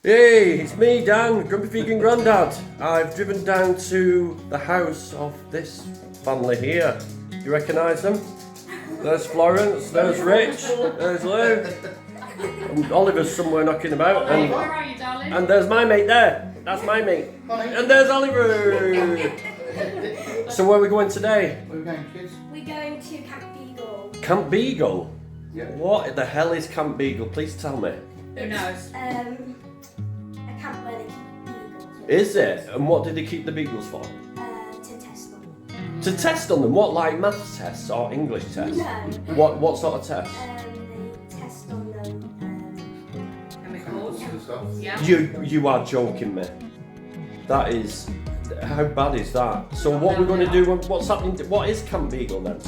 Hey, it's me, Dan, Grumpy Vegan Grandad. I've driven down to the house of this family here. You recognise them? There's Florence, there's Rich, there's Lou, and Oliver's somewhere knocking about. Where are you, darling? And there's my mate there. That's my mate. And there's Oliver. So where are we going today? Where are we going, kids? We're going to Camp Beagle. Camp Beagle? Yeah. What the hell is Camp Beagle? Please tell me. Who knows? A camp where they keep beagles. Is it? And what did they keep the beagles for? To test them. To test on them? What, like maths tests or English tests? No. What sort of tests? They test on them. Chemicals. And stuff. Yeah. You are joking me. That is, how bad is that? So what we're going to do? What's happening? What is Camp Beagle then?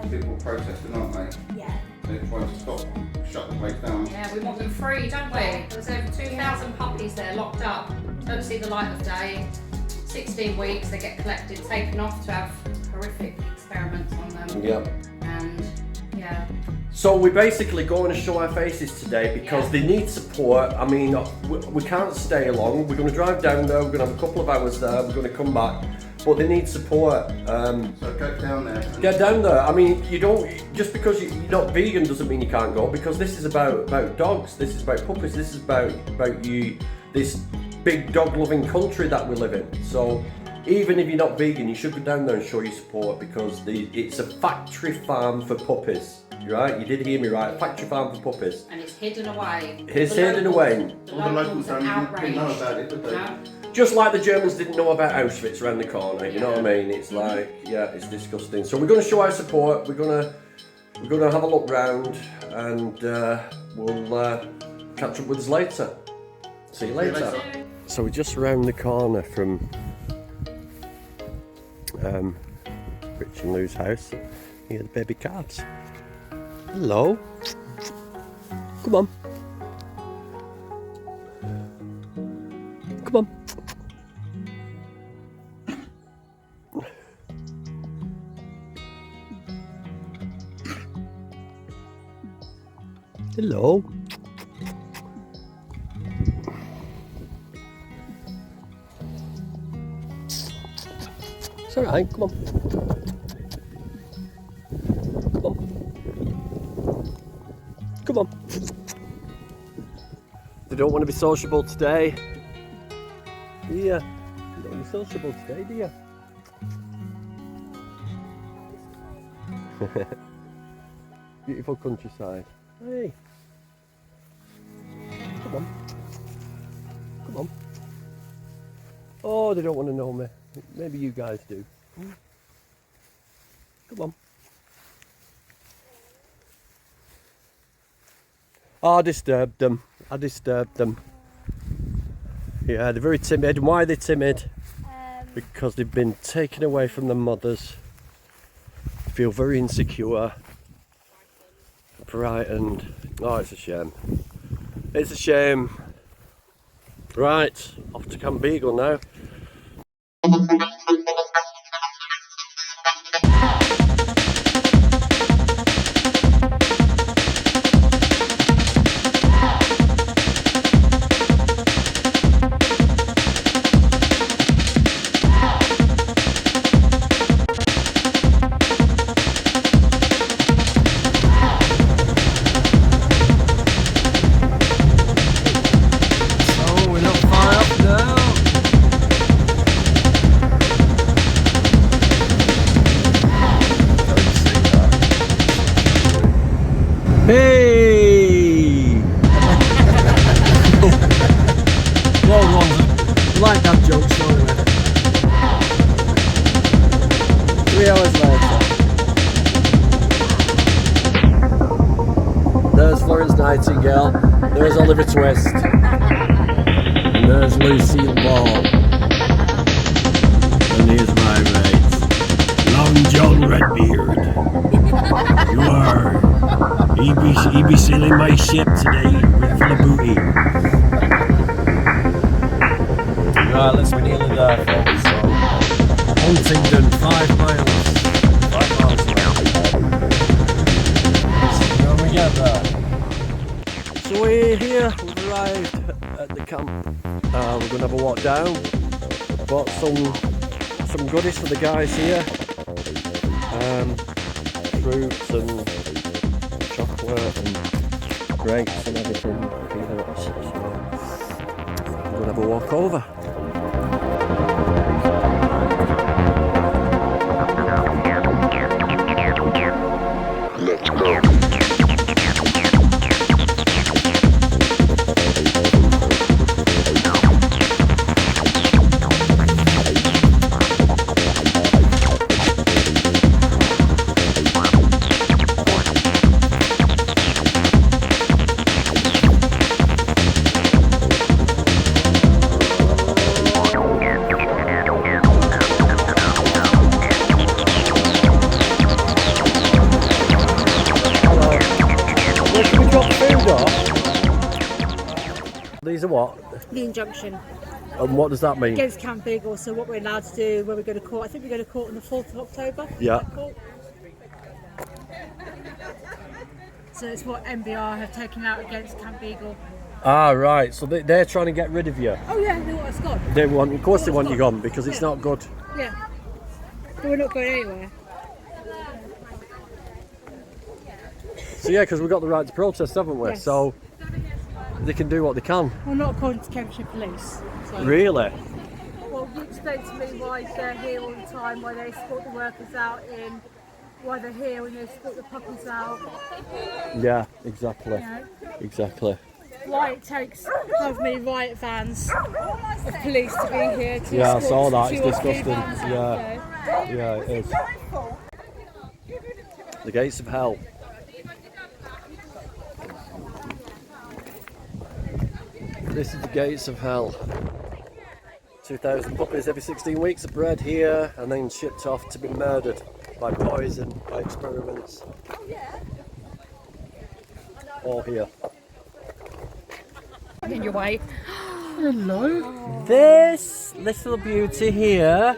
People protesting, aren't they? Yeah. They're trying to shut the place down. Yeah, we want them free, don't we? There's over 2,000 puppies there locked up. Don't see the light of day. 16 weeks, they get collected, taken off to have horrific experiments on them. Yep. And yeah. So we're basically going to show our faces today because they need support. I mean, we can't stay long. We're going to drive down there. We're going to have a couple of hours there. We're going to come back. But they need support. So go down there. Get down there. I mean, you don't, just because you're not vegan doesn't mean you can't go, because this is about dogs, this is about puppies, this is about you, this big dog loving country that we live in. So even if you're not vegan, you should go down there and show your support, because it's a factory farm for puppies. Right? You did hear me right, a factory farm for puppies. And it's hidden away. It's hidden away. All the locals don't even know about it, did they? No. Just like the Germans didn't know about Auschwitz around the corner, you know what I mean? It's like, yeah, it's disgusting. So we're going to show our support. We're going to have a look round, and we'll catch up with us later. See you later. So we're just around the corner from Rich and Lou's house. Here are the baby cats. Hello. Come on. Come on. Hello. It's alright, come on. Come on. Come on. They don't want to be sociable today. Yeah. You don't want to be sociable today, do you? Beautiful countryside. Hey. Come on. Come on. Oh, they don't want to know me. Maybe you guys do. Come on. Oh, I disturbed them. Yeah, they're very timid. And why are they timid? Because they've been taken away from their mothers. Feel very insecure. Frightened. Oh, it's a shame. It's a shame. Right, off to Camp Beagle now. Hey! Well, we like that joke, don't we? 3 hours later. There's Florence Nightingale, there's Oliver Twist, and there's Lucille Ball. And here's my mate, Long John Redbeard. You are. He be sailing my ship today full of booty. Right, let's be nearly there, folks. So, Huntingdon, 5 miles. 5 miles away. So when we get there. So we're here, we've arrived at the camp. We're going to have a walk down. Bought some goodies for the guys here. Fruits and chocolate and grapes and everything. Peanuts. So we're going to have a walk over. Let's go. These are what? The injunction And what does that mean? against Camp Beagle, so what we're allowed to do when we go to court. I think we go to court on the 4th of October. Yeah. So it's what MBR have taken out against Camp Beagle. Ah, right. So they're trying to get rid of you. Oh yeah, they want us gone. They want, of course, they want you gone because it's not good. Yeah. But we're not going anywhere. So yeah, because we've got the right to protest, haven't we? Yes. So they can do what they can. Well, not according to Cambridgeshire Police. So. Really? Well, you explain to me why they're here all the time, why they escort the workers out in, why they're here when they escort the puppies out. Yeah, exactly. You know? Exactly. Why it takes however many riot vans of police to be here to Yeah, I escort saw that. 2 It's or 3 disgusting. vans out, Yeah. you know? Yeah, it is. The gates of hell. This is the gates of hell. 2,000 puppies every 16 weeks are bred here and then shipped off to be murdered by poison, by experiments. All here. In your way. Hello. This little beauty here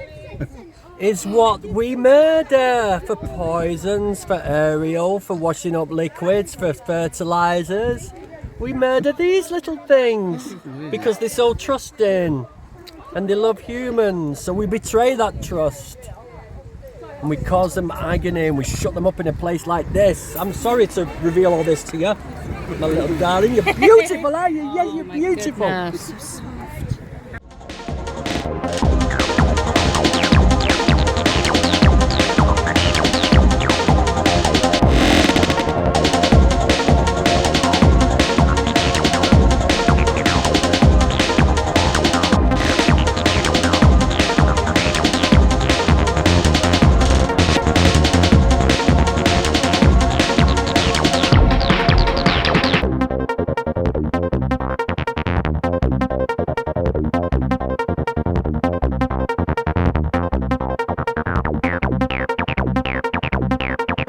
is what we murder for poisons, for aerial, for washing up liquids, for fertilizers. We murder these little things because they're so trusting and they love humans, so we betray that trust and we cause them agony and we shut them up in a place like this. I'm sorry to reveal all this to you, my little darling. You're beautiful, aren't you? Yeah, you're beautiful. Goodness.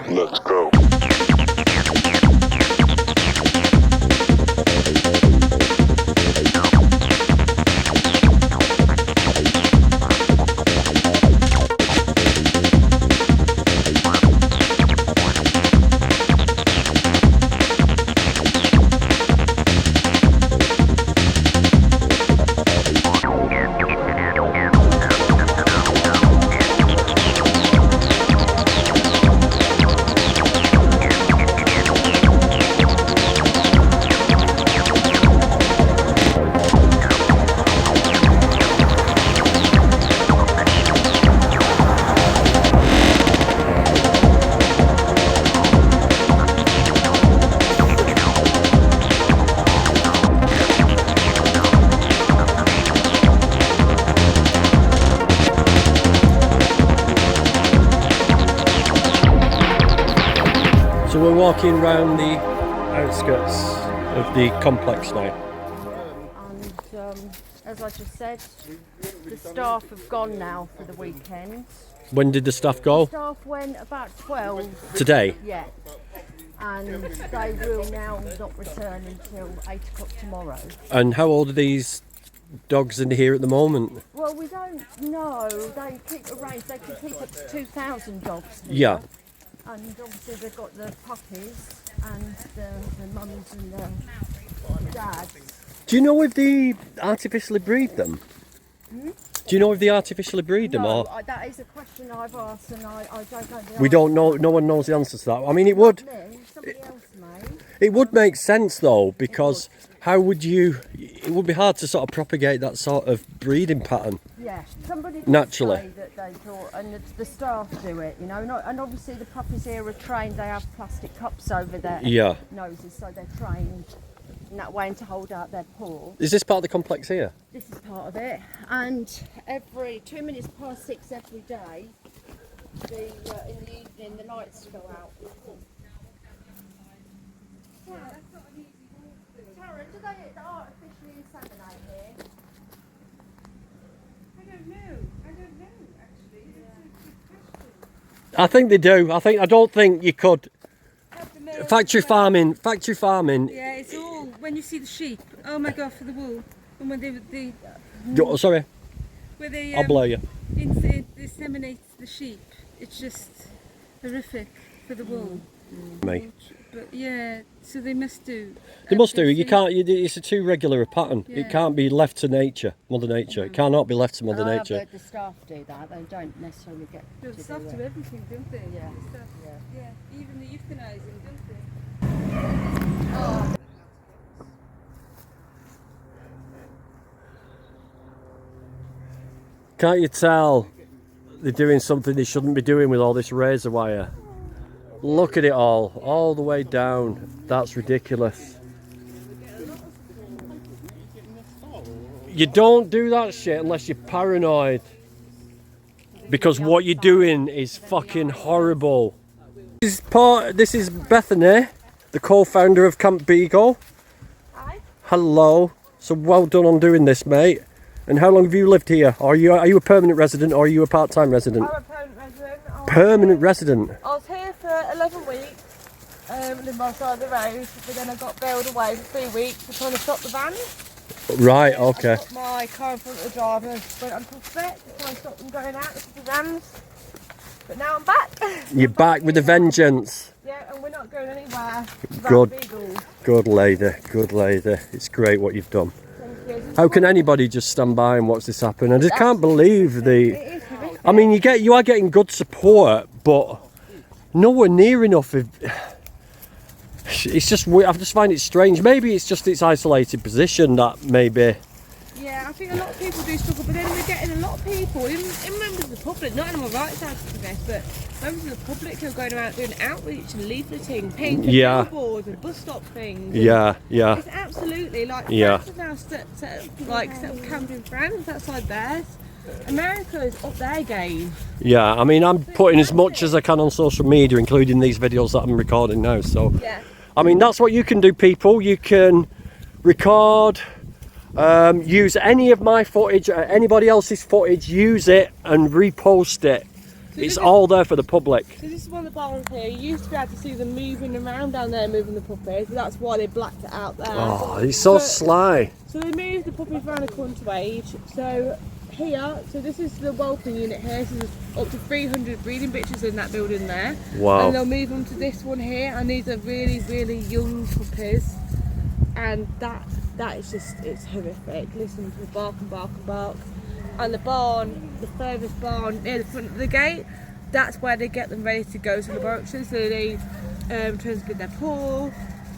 Let's go. So we're walking around the outskirts of the complex now. And as I just said, the staff have gone now for the weekend. When did the staff go? Staff went about 12, Today? yeah, and they will now not return until 8 o'clock tomorrow. And how old are these dogs in here at the moment? Well, we don't know. They keep a range. They can keep up to 2,000 dogs here. Yeah. And obviously they've got the puppies and the mums and the dads. Do you know if they artificially breed them? Do you know if they artificially breed them or? That is a question I've asked, and I don't know. We don't know. No one knows the answer to that. I mean, it would. Somebody else may. It would make sense though, because how would you? It would be hard to sort of propagate that sort of breeding pattern. Yeah, somebody did Naturally. say that they thought, and the staff do it, you know. And obviously the puppies here are trained. They have plastic cups over their Yeah. noses, so they're trained in that way and to hold out their paw. Is this part of the complex here? This is part of it, and every 2 minutes past 6 every day, in the evening the lights go out. Karen, do they artificially inseminate here? I don't know actually. It's a good question. I think they do. I don't think you could. Have the male Factory as well. farming. Yeah, it's all when you see the sheep. Oh my god, for the wool. And when they Oh, sorry, where they I'll blow you. inseminate the sheep, it's just horrific for the wool. Me. But yeah, so they must do. They must do. You everything. can't. It's a too regular a pattern. Yeah. It can't be left to nature, Mother Nature. It cannot be left to Mother And I have Nature. heard the staff do that. They don't necessarily get They'll to stop do to it. everything, don't they? Yeah. The stuff. Yeah. Yeah, even the euthanizing, don't they? Can't you tell they're doing something they shouldn't be doing with all this razor wire? Look at it all the way down. That's ridiculous. You don't do that shit unless you're paranoid. Because what you're doing is fucking horrible. This is Bethany, the co-founder of Camp Beagle. Hi. Hello. So well done on doing this, mate. And how long have you lived here? Are you a permanent resident or are you a part-time resident? I'm a permanent resident. Permanent resident. I was here for 11 weeks, lived by the side of the road, but then I got bailed away for 3 weeks for trying to stop the van. Right, I okay. got my car in front of the driver, went on top of it to try and stop them going out to the vans. But now I'm back. You're back with a vengeance. Yeah, and we're not going anywhere. without Good. Beagles. Good lady, good lady. It's great what you've done. Thank you. How can anybody just stand by and watch this happen? I just can't believe the... It is horrific. I mean, you are getting good support, but nowhere near enough. It's just weird. I just find it strange. Maybe it's just its isolated position that maybe... Yeah, I think a lot of people do struggle, but then we're getting a lot of people, even members of the public, not animal rights activists, but members of the public who are going around doing outreach and leafleting, painting Yeah. billboards and bus stop things. Yeah. It's absolutely like Yeah. France has now set up camp in France outside theirs. America is up their game. Yeah, I mean, I'm putting as much as I can on social media, including these videos that I'm recording now. So, Yeah. I mean, that's what you can do, people. You can record, use any of my footage, or anybody else's footage, use it and repost it. It's all there for the public. So this is one of the barns here. You used to be able to see them moving around down there, moving the puppies, but that's why they blacked it out there. Oh, he's so sly. So they moved the puppies around a corner to age. So here, so this is the whelping unit here. So there's up to 300 breeding bitches in that building there. Wow. And they'll move them to this one here, and these are really, really young puppies. And that is just, it's horrific. Listen to the bark and bark and bark. And the barn, the furthest barn near the front of the gate, that's where they get them ready to go to the laboratory. So they transmit their paw,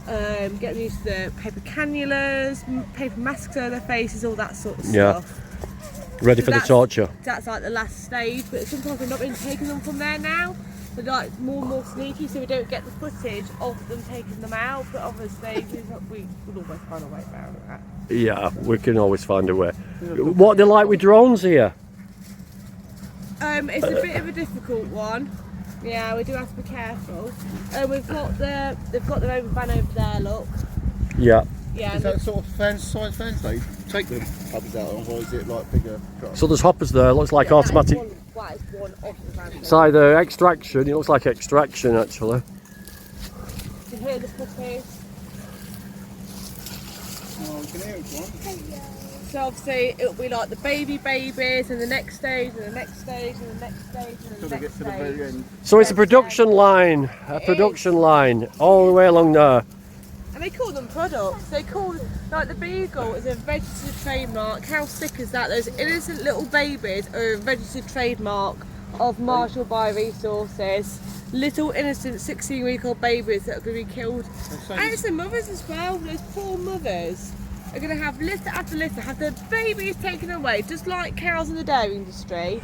get them used to the paper cannulas, paper masks over their faces, all that sort of Yeah. stuff. Ready So for the that's- torture. That's like the last stage, but sometimes they're not really taking them from there now. They're like more and more sneaky, so we don't get the footage of them taking them out. But obviously, we would always find a way around that. Yeah, we can always find a way. What are they like with drones here? It's a bit of a difficult one. Yeah, we do have to be careful. They've got their own van over there. Look. Yeah. Yeah. Is that sort of size fence they take the puppies out on, or is it like bigger trucks? So there's hoppers there. Looks like automatic. That is one of the vans. It's either extraction. It looks like extraction actually. You can hear the puppies. Oh, you can hear it, one. So obviously it'll be like the babies and the next stage and the next stage and the next stage and Till the they get next to the very stage. end. So it's a production line. A production line all the way along there. And they call them products. They call, like the Beagle is a registered trademark. How sick is that? Those innocent little babies are a registered trademark of Marshall Bioresources. Little innocent 16-week-old babies that are going to be killed. And it's the mothers as well. Those poor mothers are going to have litter after litter, have their babies taken away, just like cows in the dairy industry.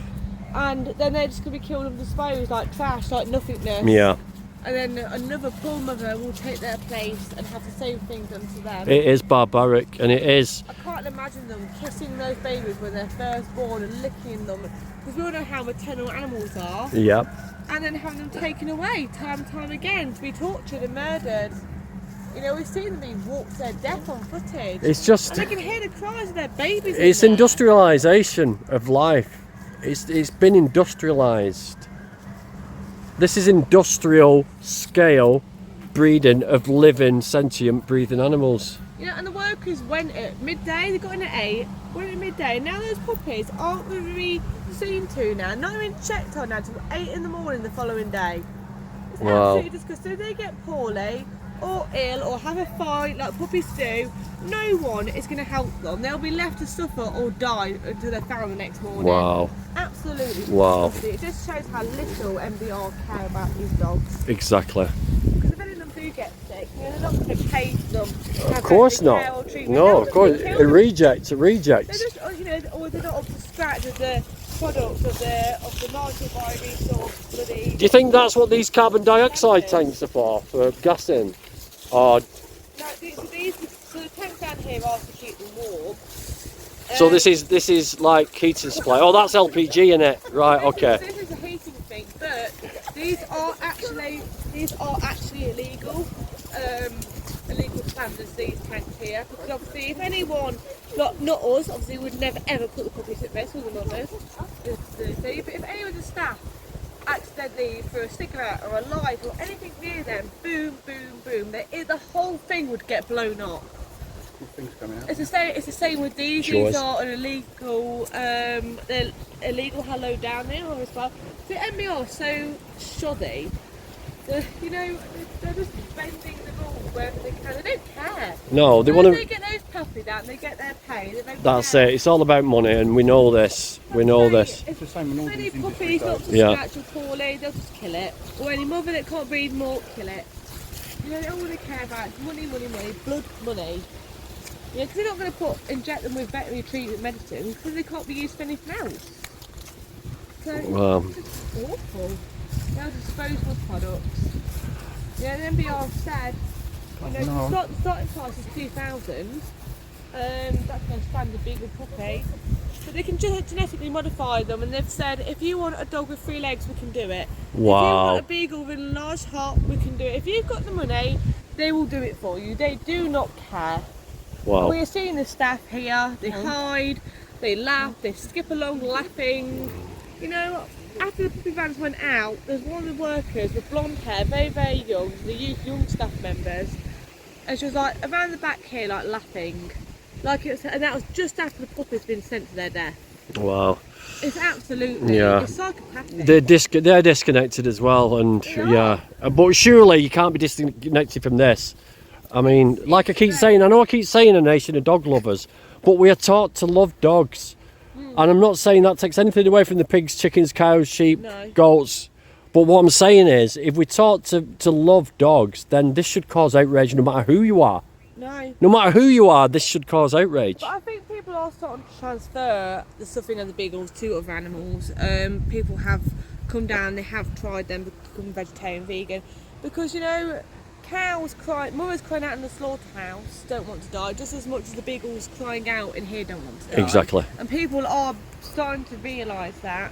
And then they're just going to be killed and disposed like trash, like nothingness. Yeah. And then another poor mother will take their place and have the same thing done to them. It is barbaric, and it is. I can't imagine them kissing those babies when they're first born and licking them, because we all know how maternal animals are. Yep. And then having them taken away time and time again to be tortured and murdered. You know, we've seen them being walked to their death on footage. It's just. And they can hear the cries of their babies. It's in there. industrialisation of life. It's been industrialised. This is industrial scale breeding of living, sentient, breathing animals. You know, and the workers went at midday, they got in at 8, went at midday, and now those puppies aren't going to be seen to now, not even checked on now until 8 in the morning the following day. It's Wow. absolutely disgusting. If they get poorly or ill or have a fight like puppies do, no one is going to help them. They'll be left to suffer or die until they're found the next morning. Wow. Absolutely Wow. disgusting. It just shows how little MBR care about these dogs. Exactly. Because if any of them do get sick, you know, they're not going to pay them. Of course not. No, of course. A reject. They're just, you know, or they're not up to scratch with the products of the Marshall Bioresource bloody. Do you think that's what these carbon dioxide tanks are for gassing? Or No, so the tanks down here are to keep them warm. so this is like heating supply. Oh, that's LPG in it. Right. Okay. This is a heating thing, but these are actually illegal. Illegal standards, these tanks here, because obviously if anyone, not us, obviously would never ever put the puppies at risk, or the mothers, but if any of the staff accidentally threw a cigarette or a light or anything near them, boom, boom, boom, the whole thing would get blown up. Things coming out. It's the same with these. Sure These is. are an illegal, they're illegal how low down they are as well. The MBR are so shoddy. You know, they're just bending the rules wherever they can. They don't care. No, they When want they to. get those puppies out, they get their pay. They don't That's care. it. It's all about money, and we know this. We know this. It's the same in all If any these industries. puppies though. not to Yeah. scratch or poorly, they'll just kill it. Or any mother that can't breed more, kill it. You know, all they care about is money, money, money, blood, money. Yeah, because they're not going to inject them with veterinary treatment medicine because they can't be used for anything else. So Wow. it's just awful. They're disposable products. Yeah, the MBR said, you know, the starting price is 2,000. That's going to standard Beagle puppy. But they can genetically modify them, and they've said if you want a dog with 3 legs, we can do it. If you Wow. want a Beagle with a large heart, we can do it. If you've got the money, they will do it for you. They do not care. Wow. We're seeing the staff here, they hide, they laugh, they skip along laughing. You know, after the puppy vans went out, there's one of the workers with blonde hair, very, very young, the young staff members, and she was like around the back here, like laughing. Like it was, and that was just after the puppy's been sent to their death. Wow. It's absolutely, Yeah. it's psychopathic. They're disconnected as well, and yeah. But surely you can't be disconnected from this. I mean, like I keep saying, I know I keep saying a nation of dog lovers, but we are taught to love dogs. And I'm not saying that takes anything away from the pigs, chickens, cows, sheep, No. goats. But what I'm saying is, if we're taught to love dogs, then this should cause outrage no matter who you are. No. No matter who you are, this should cause outrage. But I think people are starting to transfer the suffering of the beagles to other animals. People have come down, they have tried them, become vegetarian, vegan, because you know, cows mothers crying out in the slaughterhouse don't want to die just as much as the beagles crying out in here don't want to die. Exactly. And people are starting to realise that.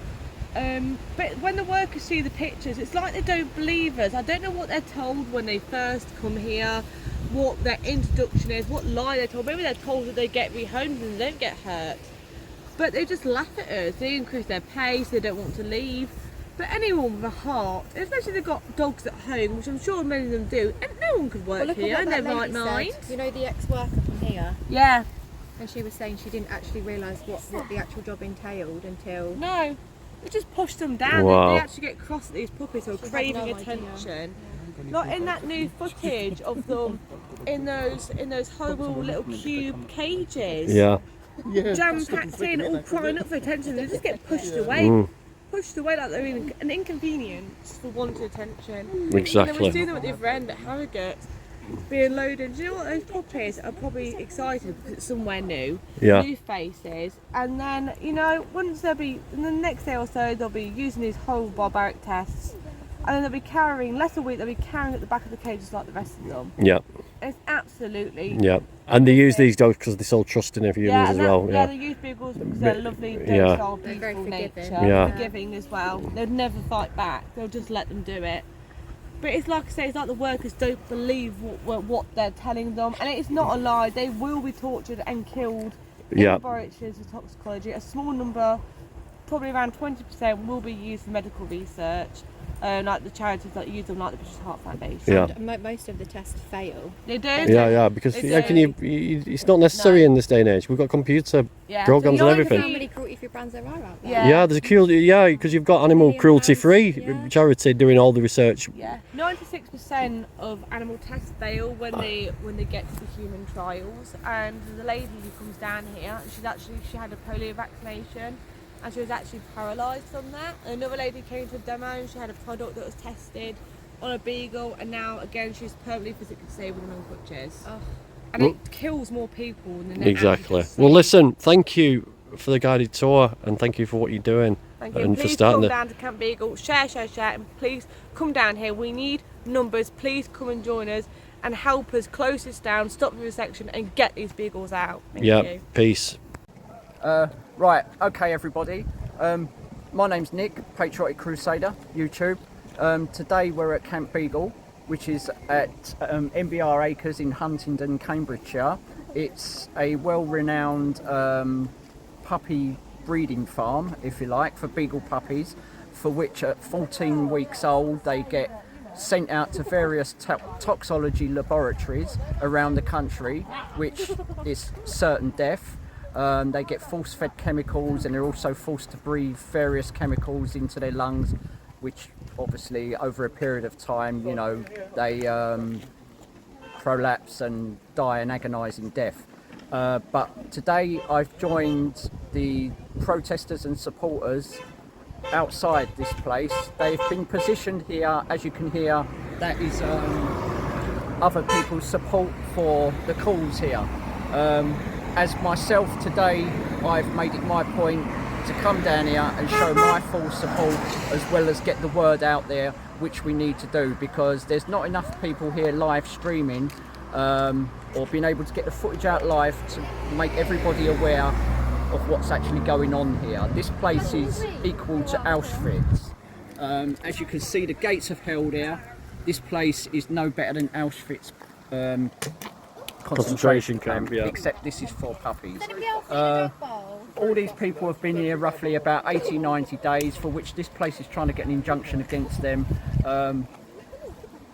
But when the workers see the pictures, it's like they don't believe us. I don't know what they're told when they first come here, what their introduction is, what lie they're told. Maybe they're told that they get rehomed and they don't get hurt. But they just laugh at us. They increase their pay, so they don't want to leave. But anyone with a heart, especially if they've got dogs at home, which I'm sure many of them do, and no one could work Well, look here at in what their that right lady mind. said. You know, the ex-worker from here, Yeah, and she was saying she didn't actually realise what the actual job entailed until. no, they just push them down. Wow. They actually get cross at these puppies who are She had craving no idea. attention. Like in that new footage of them in those horrible little cube cages. Yeah. Yeah. Jam packed in, all crying up for attention. They just get pushed away. Pushed away like they're an inconvenience for wanting attention. And then Exactly. we see them at the other end at Harrogate being loaded. Do you know what? Those puppies are probably excited because it's somewhere new, Yeah. new faces, and then you know once they'll be in the next day or so they'll be using these horrible barbaric tests, and then they'll be carrying less a week. They'll be carrying at the back of the cage just like the rest of them. Yeah. It's absolutely And they use these dogs because they're so trusting of humans as well. yeah, they use beagles because they're lovely, Yeah. docile, They're very beautiful nature, forgiving. Yeah. forgiving as well. They'd never fight back. They'll just let them do it. But it's like I say, it's like the workers don't believe what they're telling them, and it's not a lie. They will be tortured and killed in Yeah. laboratories of toxicology. A small number, probably around 20%, will be used for medical research. Like the charities that use them, like the British Heart Foundation. Yeah. Most of the tests fail. They do. Yeah, because They how do. can you? It's not necessary No. in this day and age. We've got computer Yeah. programs So and you everything. How many cruelty-free brands there are out there? Yeah. Yeah, there's a cruelty. Yeah, because you've got animal Million cruelty-free pounds, yeah. charity doing all the research. Yeah, 96% of animal tests fail when they get to the human trials. And the lady who comes down here, she had a polio vaccination, and she was actually paralysed from that. Another lady came to a demo, and she had a product that was tested on a beagle, and now again she's permanently physically disabled and on crutches. Oh. And it kills more people than it Exactly. actually Well, saves. listen. Thank you for the guided tour, and thank you for what you're doing, Thank you. and for Please starting come it. down to Camp Beagle, share, and please come down here. We need numbers. Please come and join us and help us close this down, stop the resection, and get these beagles out. Thank Yeah. you. Peace. Right, okay everybody. My name's Nick, Patriotic Crusader, YouTube. Today we're at Camp Beagle, which is at MBR Acres in Huntingdon, Cambridgeshire. It's a well-renowned puppy breeding farm, if you like, for beagle puppies, for which at 14 weeks old they get sent out to various toxicology laboratories around the country, which is certain death. They get force-fed chemicals, and they're also forced to breathe various chemicals into their lungs, which obviously over a period of time, you know, they prolapse and die an agonising death. But today I've joined the protesters and supporters outside this place. They've been positioned here, as you can hear, that is other people's support for the cause here. As myself today, I've made it my point to come down here and show my full support, as well as get the word out there, which we need to do, because there's not enough people here live streaming or being able to get the footage out live to make everybody aware of what's actually going on here. This place is equal to Auschwitz. As you can see, the gates of hell there. This place is no better than Auschwitz concentration camp, yeah. except this is for puppies. All these people have been here roughly about 80-90 days, for which this place is trying to get an injunction against them.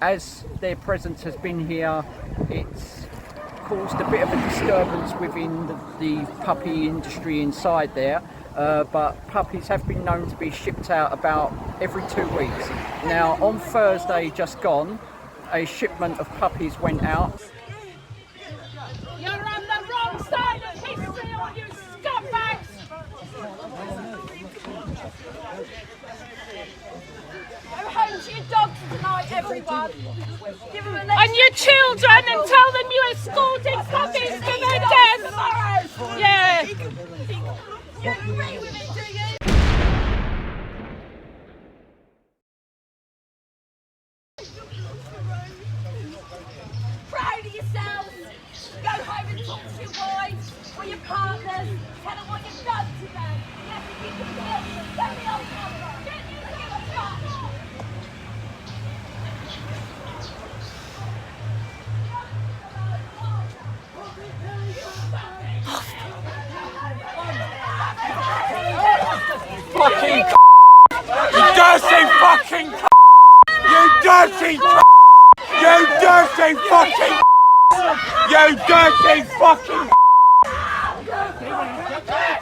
As their presence has been here, it's caused a bit of a disturbance within the puppy industry inside there, but puppies have been known to be shipped out about every 2 weeks. Now, on Thursday just gone, a shipment of puppies went out. You're on the wrong side of history, all you scumbags! Go home to your dogs tonight, everyone. Give them a and your children, and tell them you escorted puppies to their death. Yeah. You agree with it, do you? Proud of yourselves. Go home and talk to your wives or your partners. Tell them what you've done today. You have to keep them close. Get the old number. Get you to give a fuck. Fucking you dirty fucking you dirty you dirty fucking you dirty fucking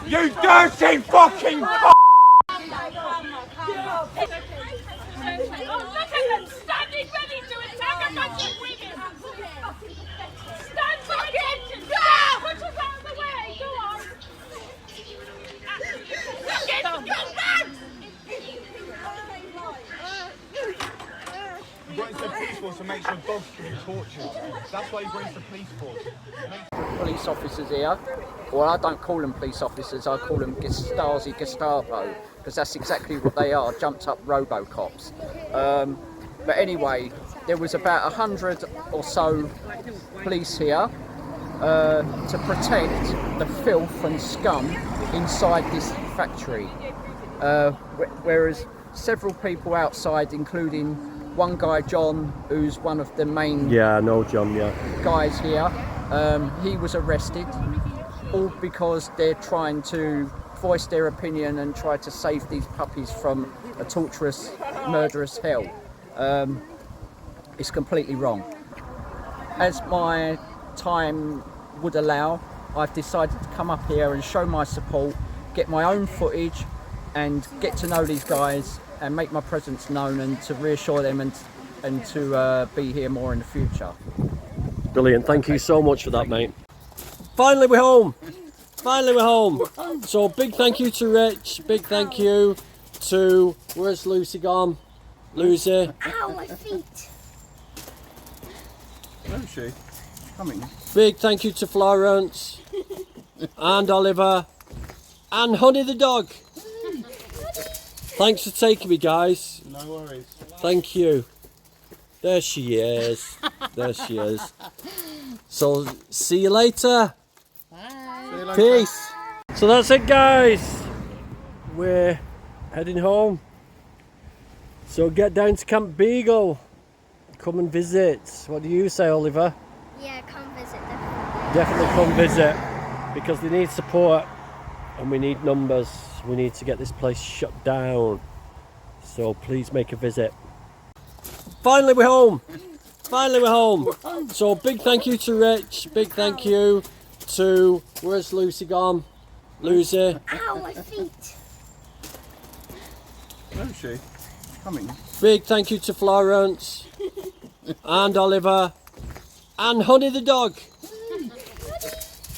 you dirty fucking Oh, look at them standing ready to attack! wants to make sure dogs can be tortured. That's why he brings the police force. Police officers here. Well, I don't call them police officers, I call them Gestapo, because that's exactly what they are, jumped up Robocops. But anyway, there was about 100 or so police here to protect the filth and scum inside this factory. Whereas several people outside, including one guy, John, who's one of the main guys here, he was arrested, all because they're trying to voice their opinion and try to save these puppies from a torturous, murderous hell. It's completely wrong. As my time would allow, I've decided to come up here and show my support, get my own footage and get to know these guys and make my presence known and to reassure them and to be here more in the future. Brilliant, thank you so much for that, mate. Finally we're home! Finally we're home! So big thank you to Rich, big thank you to, where's Lucy gone? Lucy. Ow, my feet. Where is she? Coming. Big thank you to Florence and Oliver and Honey the dog. Thanks for taking me, guys. No worries. Thank you. There she is. There she is. So, see you later. Bye. See you later. Peace. So that's it, guys. We're heading home. So get down to Camp Beagle. Come and visit. What do you say, Oliver? Yeah, come visit, definitely. Definitely come visit, because they need support and we need numbers. We need to get this place shut down. So please make a visit. Finally we're home. Finally we're home. So big thank you to Rich. Big thank you to, where's Lucy gone? Lucy. Ow, my feet. Where is she? Coming. Big thank you to Florence and Oliver and Honey the dog.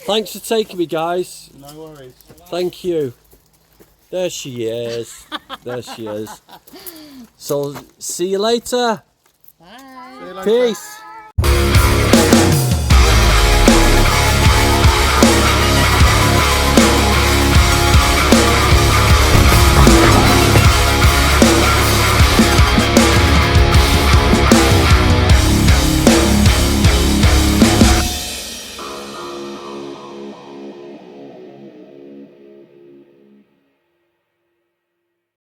Thanks for taking me, guys. No worries. Thank you. There she is. There she is. So see you later. Bye. See you later. Peace.